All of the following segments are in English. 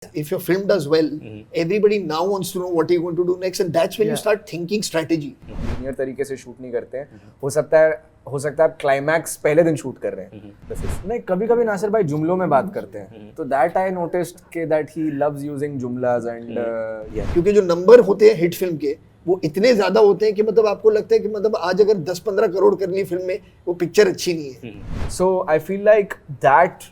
if your film does well, everybody now wants to know what you're going to do next, and that's when you start thinking strategy. Linear तरीके से shoot नहीं करते हैं. हो सकता है आप क्लाइमैक्स पहले दिन शूट कर रहे हैं. नहीं, कभी कभी नासिर भाई जुमलों में बात करते हैं, तो दैट आई नोटिस्ड के दैट ही लव्स यूजिंग जुमलाज एंड क्योंकि जो नंबर होते हैं हिट फिल्म के वो इतने ज्यादा होते हैं कि मतलब आपको लगता है कि मतलब आज अगर 10-15 करोड़ कर ली फिल्म में वो पिक्चर अच्छी नहीं है. So I feel like that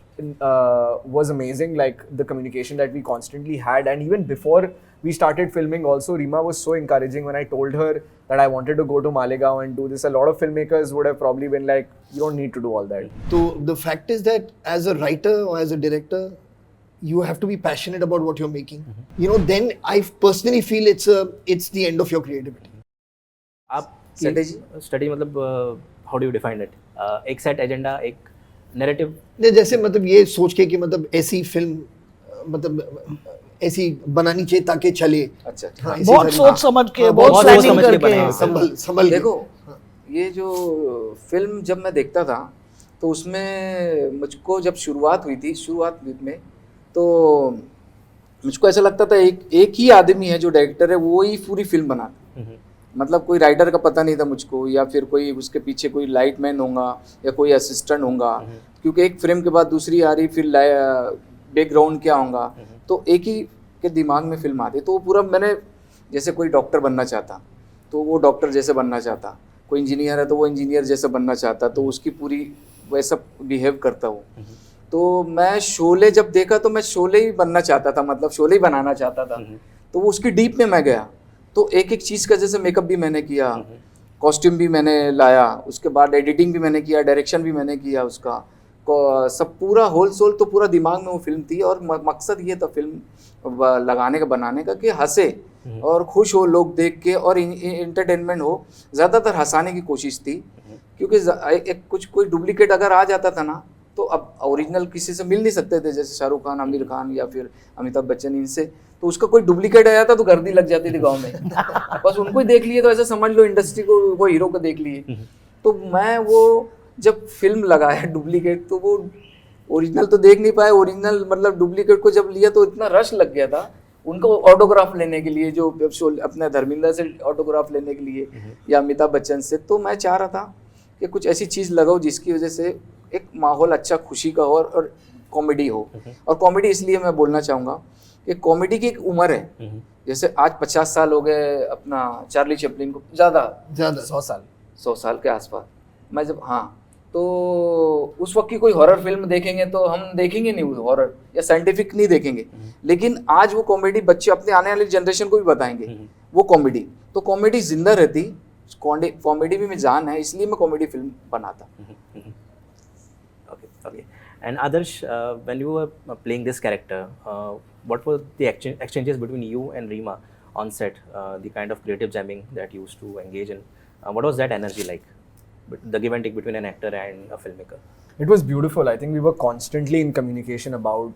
was amazing, like the communication that we constantly had, and even before we started filming also, Reema was so encouraging when I told her that I wanted to go to Malegaon and do this. A lot of filmmakers would have probably been like, you don't need to do all that. So the fact is that as a writer or as a director, you have to be passionate about what you're making. You know, then I personally feel it's the end of your creativity. आप strategy मतलब how do you define it? एक set agenda, एक narrative. जैसे मतलब ये सोच के कि मतलब ऐसी फिल्म मतलब ऐसी बनानी चाहिए ताकि चले. अच्छा, बहुत सोच समझ के, बहुत प्लानिंग करके संभल. देखो, ये जो फिल्म जब मैं देखता था तो उसमें मुझको जब शुरुआत में तो मुझको ऐसा लगता था एक ही आदमी है जो डायरेक्टर है, वो ही पूरी फिल्म बनाता. मतलब कोई राइटर का पता नहीं था मुझको, या फिर कोई उसके पीछे कोई लाइट मैन होगा या कोई असिस्टेंट होगा, क्योंकि एक फ्रेम के बाद दूसरी आ रही, फिर बैकग्राउंड क्या होगा, तो एक ही के दिमाग में फिल्म आती. तो वो पूरा मैंने, जैसे कोई डॉक्टर बनना चाहता तो वो डॉक्टर जैसे बनना चाहता, कोई इंजीनियर है तो वो इंजीनियर जैसे बनना चाहता, तो उसकी पूरी वैसा बिहेव करता हूँ. तो मैं शोले जब देखा तो मैं शोले ही बनना चाहता था, मतलब शोले ही बनाना चाहता था. तो वो उसकी डीप में मैं गया, तो एक एक चीज़ का जैसे मेकअप भी मैंने किया, कॉस्ट्यूम भी मैंने लाया, उसके बाद एडिटिंग भी मैंने किया, डायरेक्शन भी मैंने किया, उसका सब पूरा होल सोल तो पूरा दिमाग में वो फिल्म थी. और मकसद ये था फिल्म लगाने का, बनाने का, कि हंसे और खुश हो लोग देख के और इंटरटेनमेंट हो. ज़्यादातर हंसाने की कोशिश थी, क्योंकि कोई डुप्लीकेट अगर आ जाता था ना, तो अब ओरिजिनल किसी से मिल नहीं सकते थे, जैसे शाहरुख खान, आमिर खान या फिर अमिताभ बच्चन, इनसे. तो उसका कोई डुप्लीकेट आया था तो गर्दी लग जाती थी गांव में. बस उनको ही देख लिए तो ऐसा समझ लो इंडस्ट्री को, वो हीरो को देख लिए. तो मैं वो जब फिल्म लगाया डुप्लीकेट, तो वो ओरिजिनल तो देख नहीं पाए. ओरिजिनल मतलब डुप्लीकेट को जब लिया तो इतना रश लग गया था उनको ऑटोग्राफ लेने के लिए, जो अपने धर्मेंद्र से ऑटोग्राफ लेने के लिए या अमिताभ बच्चन से. तो मैं चाह रहा था कि कुछ ऐसी चीज़ लगाओ जिसकी वजह से एक माहौल अच्छा खुशी का हो और कॉमेडी हो. और कॉमेडी इसलिए मैं बोलना चाहूँगा कि कॉमेडी की एक उम्र है. जैसे आज 50 साल हो गए अपना चार्ली चैपलिन को, ज़्यादा 100 साल के आसपास. मैं जब तो उस वक्त की कोई हॉरर फिल्म देखेंगे तो हम देखेंगे नहीं हॉरर या साइंटिफिक नहीं देखेंगे, लेकिन आज वो कॉमेडी बच्चे अपने आने वाली जनरेशन को भी बताएंगे वो कॉमेडी. तो कॉमेडी जिंदा रहती, कॉमेडी भी में जान है, इसलिए मैं कॉमेडी फिल्म बनाता. Okay. And Adarsh, when you were playing this character, what were the exchanges between you and Reema on set? The kind of creative jamming that you used to engage in. What was that energy like? The give and take between an actor and a filmmaker. It was beautiful. I think we were constantly in communication about,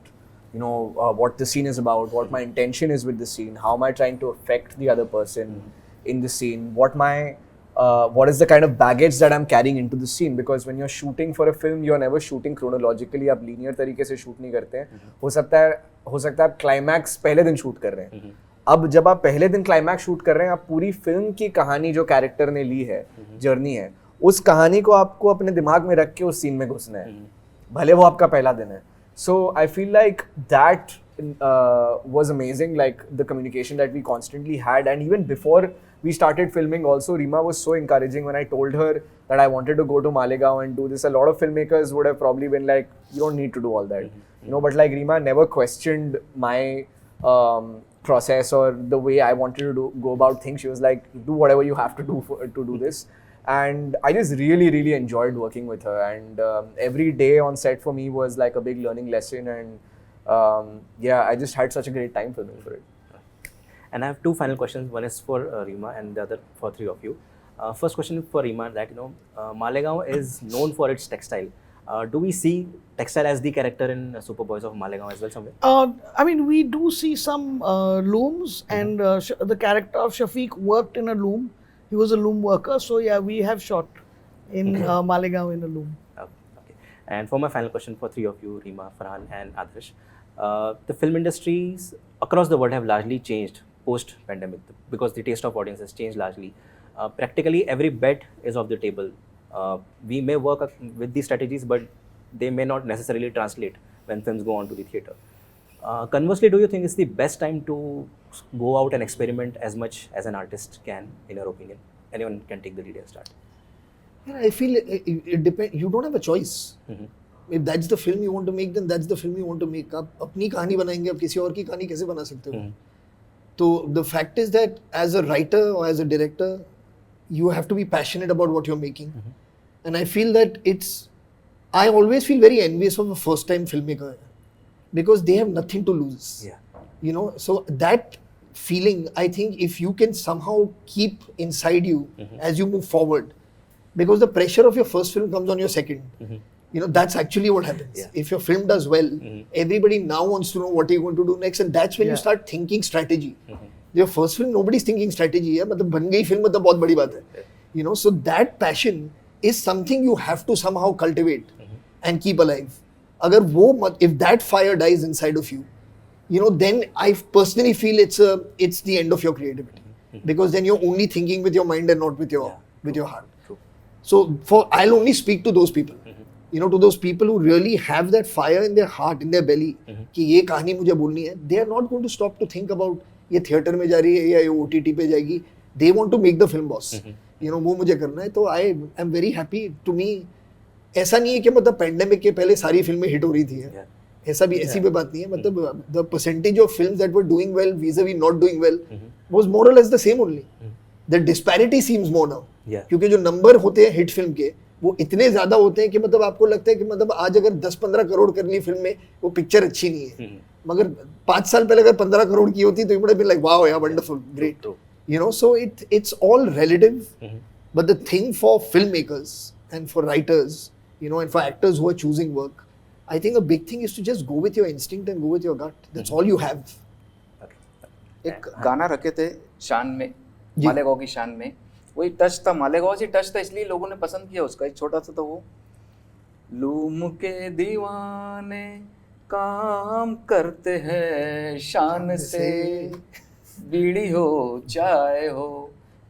what the scene is about, what my intention is with the scene, how am I trying to affect the other person in the scene, what is the kind of baggage that I'm carrying into the scene. Because when you're shooting for a film, you're never shooting chronologically. आप linear तरीके से shoot नहीं करते हैं. हो सकता है आप climax पहले दिन shoot कर रहे हैं. अब जब आप पहले दिन climax shoot कर रहे हैं, आप पूरी फिल्म की कहानी जो कैरेक्टर ने ली है, जर्नी है, उस कहानी को आपको अपने दिमाग में रख के उस सीन में घुसना है, भले वो आपका पहला दिन है. So I feel like that was amazing, like the communication that we constantly had. And even before we started filming also, Reema was so encouraging when I told her that I wanted to go to Malegaon and do this. A lot of filmmakers would have probably been like, you don't need to do all that, but like Reema never questioned my process or the way I wanted to go about things. She was like, do whatever you have to do to do this. And I just really, really enjoyed working with her. And every day on set for me was like a big learning lesson. And I just had such a great time filming for it. And I have two final questions. One is for Reema and the other for three of you. First question for Reema, that Malegaon is known for its textile. Do we see textile as the character in Superboys of Malegaon as well somewhere? I mean, we do see some looms, and the character of Shafiq worked in a loom. He was a loom worker, so yeah, we have shot in Malegaon in a loom. Okay. And for my final question for three of you, Reema, Farhan and Adarsh, The film industries across the world have largely changed post-pandemic because the taste of audience has changed largely. Practically every bet is off the table. We may work with these strategies, but they may not necessarily translate when films go on to the theatre. Conversely, do you think it's the best time to go out and experiment as much as an artist can, in your opinion? Anyone can take the lead and start. Yeah, I feel it depends. You don't have a choice. If that's the film you want to make, then that's the film you want to make. आप अपनी कहानी बनाएंगे, आप किसी और की कहानी कैसे बना सकते हो? So the fact is that as a writer or as a director, you have to be passionate about what you're making. And I feel that I always feel very envious of a first-time filmmaker because they have nothing to lose. Yeah. You know, so that feeling, I think if you can somehow keep inside you as you move forward, because the pressure of your first film comes on your second. You know, that's actually what happens. Yeah. If your film does well, everybody now wants to know what you're going to do next, and that's when you start thinking strategy. Your first film, nobody's thinking strategy. है मतलब बन गई film मतलब बहुत बड़ी बात है. You know, so that passion is something you have to somehow cultivate and keep alive. अगर वो if that fire dies inside of you, you know, then I personally feel it's the end of your creativity because then you're only thinking with your mind and not with your heart. True. So I'll only speak to those people. You know, to those people who really have that fire in their heart, in their belly, कि ये कहानी मुझे बोलनी है. They are not going to stop to think about ये theatre में जा रही है या ये OTT पे जाएगी. They want to make the film, boss. You know, वो मुझे करना है. तो I am very happy. To me, ऐसा नहीं है कि मतलब पैंडेमिक के पहले सारी फिल्में हिट हो रही थी. ऐसा भी ऐसी भी बात नहीं है. मतलब the percentage of films that were doing well vis-a-vis not doing well was more or less the same only. The disparity seems more now. क्योंकि जो नंबर होते हैं हिट फिल्म के वो इतने ज्यादा होते हैं कि मतलब आपको लगता है कि मतलब आज अगर 10-15 करोड़ करनी फिल्म में वो पिक्चर अच्छी नहीं है. मगर 5 साल पहले अगर 15 करोड़ की होती तो इट लाइक वाओ यार wonderful great. You know, so it's all relative. But the thing for filmmakers and for writers, you know, and for actors who are choosing work, I think a big thing is to just go with your instinct and go with your gut. That's all you have. एक गाना रखे थे शान में, मालेगांव की शान में, वही टच था, मालेगांव से टच था, इसलिए लोगों ने पसंद किया उसका. एक छोटा सा था वो, लूम के दीवाने काम करते हैं शान से, बीड़ी हो चाय हो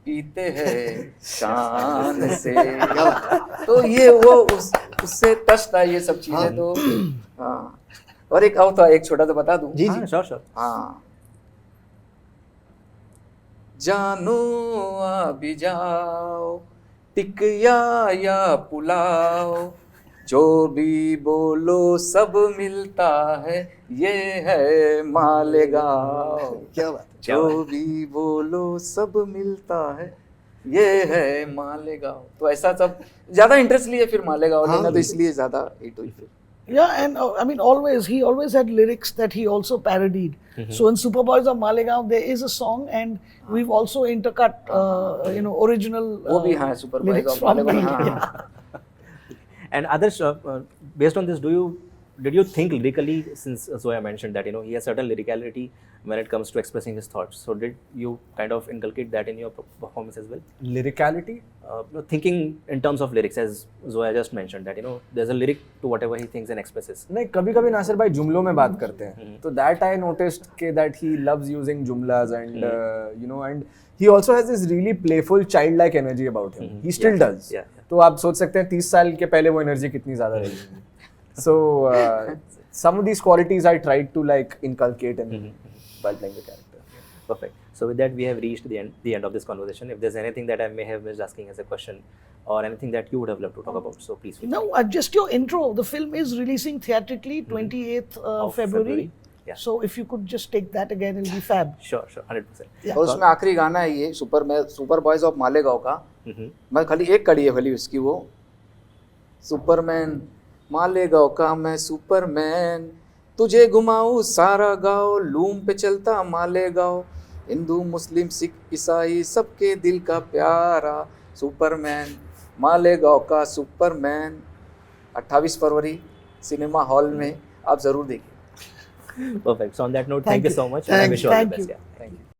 पीते हैं शान से. तो ये वो उससे टच था ये सब चीजें. तो हाँ, और एक और था, एक छोटा सा बता दूं. जी Sure. हाँ, जानो आ भी जाओ टिकिया या पुलाव, जो भी बोलो सब मिलता है, ये है मालेगांव. क्या बात है. जो भी बोलो सब मिलता है, ये है मालेगांव. तो ऐसा सब ज्यादा इंटरेस्ट लिए फिर मालेगांव लेना, तो इसलिए ज्यादा हिट हुई फिर. Yeah, and I mean, he always had lyrics that he also parodied. So in Superboys of Malegaon, there is a song, and we've also intercut, original वो भी हाँ, super lyrics boys from of me. हाँ. And others, based on this, did you think lyrically, since Zoya mentioned that he has certain lyricality when it comes to expressing his thoughts, so did you kind of inculcate that in your performance as well? Lyricality? Thinking in terms of lyrics, as Zoya just mentioned that there's a lyric to whatever he thinks and expresses. नहीं, कभी कभी नासिर भाई जुमलों में बात करते हैं. तो that I noticed that he loves using jumlas and and he also has this really playful childlike energy about him. He still does. Yeah. तो आप सोच सकते हैं 30 साल के पहले वो एनर्जी कितनी ज्यादा रहेगी. So some of these qualities I tried to like inculcate while playing the character. Perfect. So with that, we have reached the end of this conversation. If there's anything that I may have missed asking as a question, or anything that you would have loved to talk about, so please. No, just your intro. The film is releasing theatrically 28th Of February. Yeah. So if you could just take that again, it'll be fab. Sure, 100%. Yeah. और उसमें आखिरी गाना है ये super boys of Malegaon का. मैं खाली एक कड़ी है खाली उसकी, वो सुपरमैन मालेगांव का मैं सुपरमैन, तुझे घुमाऊं सारा गाँव, लूम पे चलता मालेगांव, हिंदू मुस्लिम सिख ईसाई सबके दिल का प्यारा सुपरमैन, मालेगांव का सुपरमैन. 28 फरवरी सिनेमा हॉल में आप जरूर देखिए. Perfect. So on that note, Thank thank you you. so much. And I wish you all the Thank best. you. Yeah. Thank you.